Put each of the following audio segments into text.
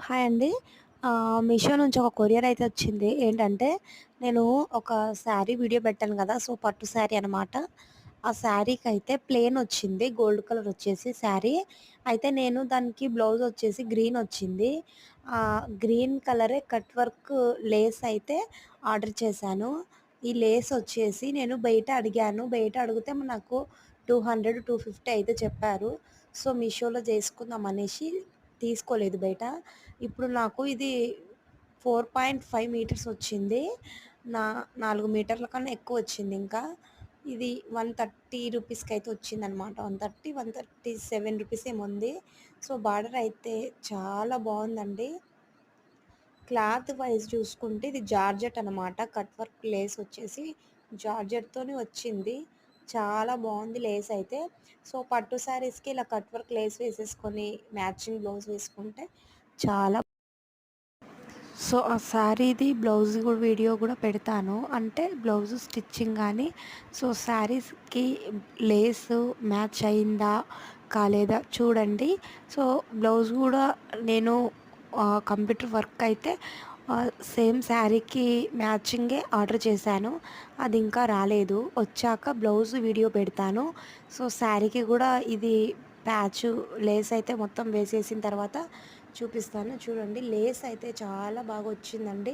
Hi అండి. మీషో నుంచి ఒక కొరియర్ అయితే వచ్చింది. ఏంటంటే, నేను ఒక శారీ వీడియో పెట్టాను గదా! సో, పట్టు శారీ అనమాట. ఆ శారీకైతే ప్లెయిన్ వచ్చింది. గోల్డ్ కలర్ వచ్చేసి శారీ. అయితే నేను దానికి బ్లౌజ్ వచ్చేసి గ్రీన్ వచ్చింది. గ్రీన్ కలరే కట్ వర్క్ లేస్ అయితే ఆర్డర్ చేశాను. ఈ లేస్ వచ్చేసి నేను బయట అడిగాను. బయట అడిగితే నాకు 200, 250 అయితే చెప్పారు. సో, మీషోలో చేసుకుందాం అనేసి తీసుకోలేదు బయట. ఇప్పుడు నాకు ఇది 4.5 మీటర్స్ వచ్చింది. నా 4 మీటర్ల కన్నా ఎక్కువ వచ్చింది ఇంకా. ఇది 130 రూపీస్‌కైతే వచ్చిందనమాట. 130, 137 రూపీస్ ఏమో ఉంది. సో, బార్డర్ అయితే చాలా బావుందండి. క్లాత్ వైజ్ చూసుకుంటే ఇది జార్జెట్ అనమాట. కట్ వర్క్ లేస్ వచ్చేసి జార్జెట్‌తోనే వచ్చింది. చాలా బావుంది లేస్ అయితే. సో, పట్టు శారీస్‌కి ఇలా కట్ వర్క్ లేస్ వేసేసుకొని మ్యాచింగ్ బ్లౌజ్ వేసుకుంటే చాలా సో, ఆ శారీది బ్లౌజ్ వీడియో గూడా పెడతాను. అంటే బ్లౌజ్ స్టిచ్చింగ్ గానీ, సో, శారీస్‌కి లేసు మ్యాచ్ అయిందా? కాలేదా? చూడండి. సో, బ్లౌజ్ గూడా నేను కంప్యూటర్ వర్క్ అయితే సేమ్ శారీకి మ్యాచింగే ఆర్డర్ చేశాను. అది ఇంకా రాలేదు. వచ్చాక బ్లౌజ్ వీడియో పెడతాను. సో, శారీకి గూడా ఇది ప్యాచు లేస్ అయితే మొత్తం వేసేసిన తర్వాత చూపిస్తాను. చూడండి లేస్ అయితే చాలా బాగా వచ్చిందండి.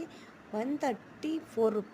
134 రూపీస్.